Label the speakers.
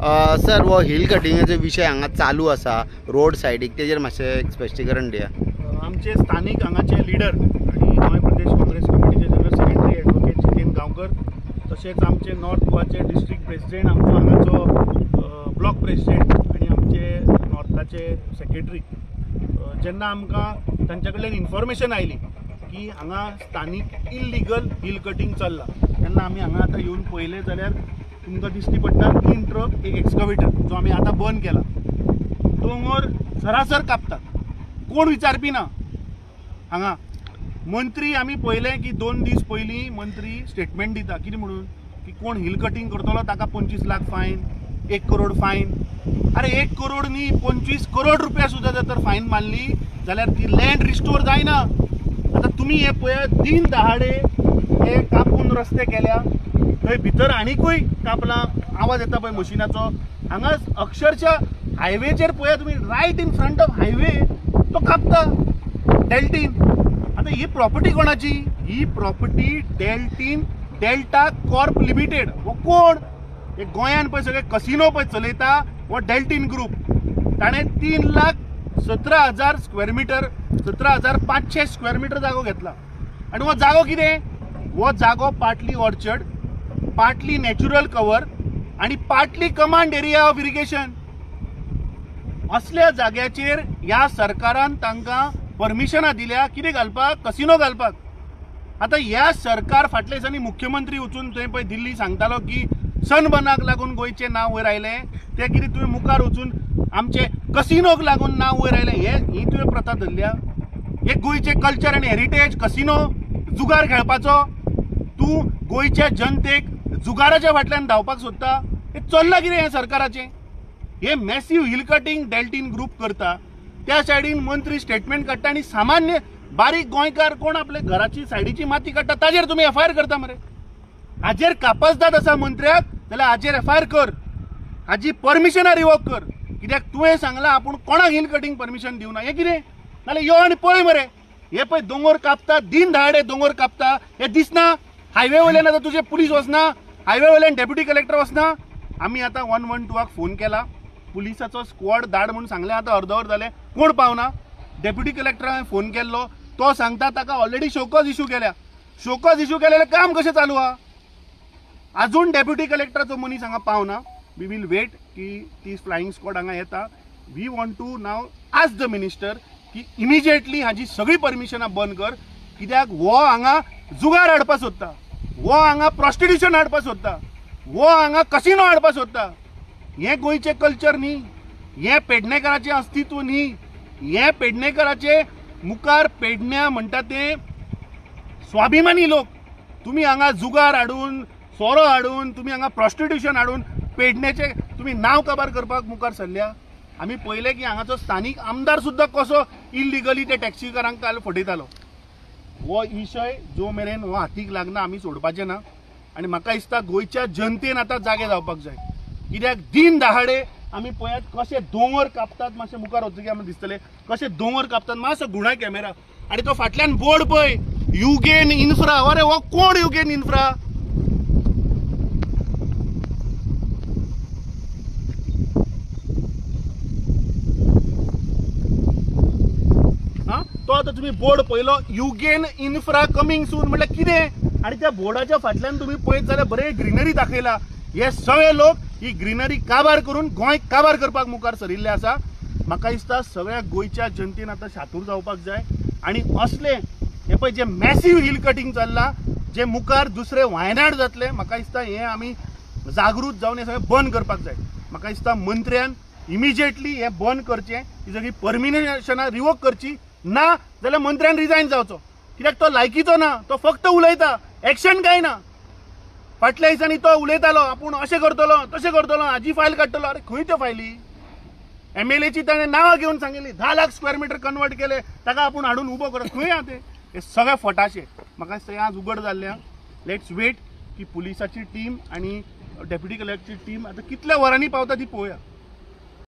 Speaker 1: Sir वो hill कटिंगाचो विषय हांगा चालू आसा रोड सायडीक तेजेर मातशें स्पश्टीकरण दिया।
Speaker 2: आमचे स्थानिक हांगाचे लिडर आणि गोंय प्रदेश काँग्रेस कमिटीचे general secretary advocate Jiten Gaonkar तशेंच आमचे नॉर्थ गोवाचे डिस्ट्रिक्ट प्रेसिडेंट आमचो हांगाचो ब्लॉक प्रेसिडेंट आणि आमचे नॉर्थाचे सेक्रेटरी जेन्ना आमकां तांचे कडल्यान इन्फॉर्मेशन आयली की हांगा स्थानिक इल्लिगल हिल कटिंग चल्ला तेन्ना आमी हांगा आतां येवन पळयलें जाल्यार तुमकां दिश्टी पडटा 3 ट्रक एक एक्सकवेटर जो आमी आतां बंद केला। दोंगर सरासर कापतात, कोण विचारपी ना। हांगा मंत्री आमी पळयलें की 2 दीस पयलीं मंत्री स्टेटमेंट दिता कितें म्हणून की कोण हिल कटिंग करतलो ताका 25 लाख फायन, 1 करोड फायन। अरे 1 करोड न्ही 25 करोड रुपया सुद्दां जर तर फायन मारली जाल्यार ती लँड रिस्टोर जायना। आता तुम्ही हे पळय दिन दहाडे हे कापून रस्ते केल्या, थंय भितर आनीकूय कापला, आवाज येता पळय मशिनाचो। हांगा अक्षरशः हायवेचेर पळय तुम्ही right in front of highway तो कापता डेल्टीन। आता ही प्रॉपर्टी कोणाची? ही प्रॉपर्टी डेल्टा कॉर्प लिमिटेड। वो कोण? हे गोंयान पळय सगळे कसिनो पळय चलयता वो डेल्टीन ग्रुप। ताणे 3,17,000 स्क्वेअर मीटर 17,500 स्क्वेअर मीटर जागो घेतला। आणि वो जागो कितें? वो जागो partly orchard, partly natural cover आणि partly command area of irrigation. असल्या जाग्याचेर ह्या सरकारान तांकां परमिशनां दिल्या कितें घालपाक? कसिनो घालपाक। आता ह्या सरकार फाटल्या दिसांनी मुख्यमंत्री वचून थंय पळय दिल्ली सांगतालो की सनबर्नाक लागून गोंयचें नांव वयर आयलें, ते कितें तुवें मुखार वचून आमचे कसिनोक लागून नांव वयर आयलें। ही तुवें प्रथा धरल्या? हे गोंयचे कल्चर आनी हेरिटेज कसिनो जुगार खेळपाचो? तूं गोंयच्या जनतेक जुगाराच्या फाटल्यान धांवपाक सोदता? हे चल्लां कितें हे सरकाराचें? हे massive hill cutting Deltin group करता, त्या सायडीन मंत्री स्टेटमेंट काडटा आणि सामान्य बारीक गोंयकार कोण आपल्या घराची सायडीची माती काडटा ताजेर तुम्ही एफआयआर करता मरे। हाजेर कापासदाद आसा मंत्र्याक जाल्यार हाजेर एफआयआर कर, हाजी परमिशनां रिवोक कर। कित्याक तुवें सांगलां आपूण कोणाक हिल कटिंग परमिशन दिवना, हें कितें? नाल्यार यो आनी पळय मरे, हे पळय दोंगर कापता, दिन दहाडे दोंगर कापता, हे दिसना? हायवे वयल्यान आतां तुजे पुलीस वचना, हायवे वयल्यान डेप्युटी कलेक्टर वचना। आमी आतां 112 फोन केला, पुलिसाचो स्क्वॉड धाड म्हणून सांगलें, आतां अर्दवर जालें, कोण पावना। डेप्युटी कलेक्टरान फोन केल्लो, तो सांगता ताका ऑलरेडी शोकॉज इश्यू केल्या। शोकॉज इश्यू केलेलें काम कशें चालू आहा? अजून डेप्युटी कलेक्टराचो मनीस हांगा पावना। वी वील वेट की ती फ्लाइंग स्क्वॉड हांगा येता। We want to now ask the minister की इमिजिएटली हाजी सगळी परमिशनां बंद कर, कित्याक वो हांगा जुगार हाडपाक सोदता, वो हांगा प्रॉस्टिट्यूशन हाडपाक सोदता, वो हांगा कसिनो हाडपाक सोदता। हे गोंयचे कल्चर न्ही, हे पेडणेकरांचें अस्तित्व न्ही, हे पेडणेकरांचे मुखार पेडण्या म्हणटा ते स्वाभिमानी लोक। तुम्ही हांगा जुगार हाडून, सोरो हाडून, तुम्ही हांगा प्रॉस्टिट्यूशन हाडून पेडण्याचे तुम्ही नाव काबार करपाक मुखार सरल्या। आमी पळयलें की हांगाचो स्थानिक आमदार सुद्दां कसो इल्लिगली ते टॅक्सीकारांक काल फटयतालो। हो विशय जो मेरेन हो हातीक लागना आमी सोडपाचें ना। आनी म्हाका दिसता गोंयच्या जनतेन आतां जागे जावपाक जाय, कित्याक दिन दहाडे आमी पळयात कशे दोंगर कापतात। मातशें मुखार वचकीर आमकां दिसतलें कशे दोंगर कापतात, मातसो घुंवडाय कॅमेरा। आनी तो फाटल्यान बोर्ड पळय, युगेन इन्फ्रा। अरे हो कोण युगेन इन्फ्रा? तो आता तुम्ही बोर्ड पळयलो, युगेन इन्फ्रा कमिंग सून, म्हटल्यार कितें? आणि त्या बोर्डाच्या फाटल्यान तुम्ही पळयत जाल्यार बरे ग्रीनरी दाखयला। हे सगळे लोक ही ग्रीनरी काबार करून गोंय काबार करपाक मुखार सरिल्ले आसा। म्हाका दिसता सगळ्या गोंयच्या जनतेन आतां शातूर जावपाक जाय आणि असले हे पळय जे मॅसिव्ह हिल कटिंग चल्ला, जे मुखार दुसरे वायनाड जातले, म्हाका दिसता हे आमी जागृत जावन हे सगळें बंद करपाक जाय। म्हाका दिसता मंत्र्यान इमिजिएटली हे बंद करचें, ही सगळी परमिशनां रिवोक करची, ना जाल्यार मंत्र्यान रिजायन जावचो। कित्याक तो लायकीचो ना, तो फक्त उलयता, एक्शन काय ना। फाटल्या दिसांनी तो उलयतालो आपूण अशें करतलो तशें करतलो, हाजी फायल काडटलो। अरे खंय त्यो फायली? MLAची ताणें नांवां घेवन सांगिल्ली, 10 लाख स्क्वेअर मीटर कन्वर्ट केले, ताका आपूण हाडून उबो करत। खंय आहा ते? हे सगळे फटाशे। म्हाका दिसता आज उगड जाल्ले आहा। लेट्स वेट की पुलिसाची टीम आणि डेप्युटी कलेक्टरची टीम आतां कितल्या वरांनी पावता ती पळोवया।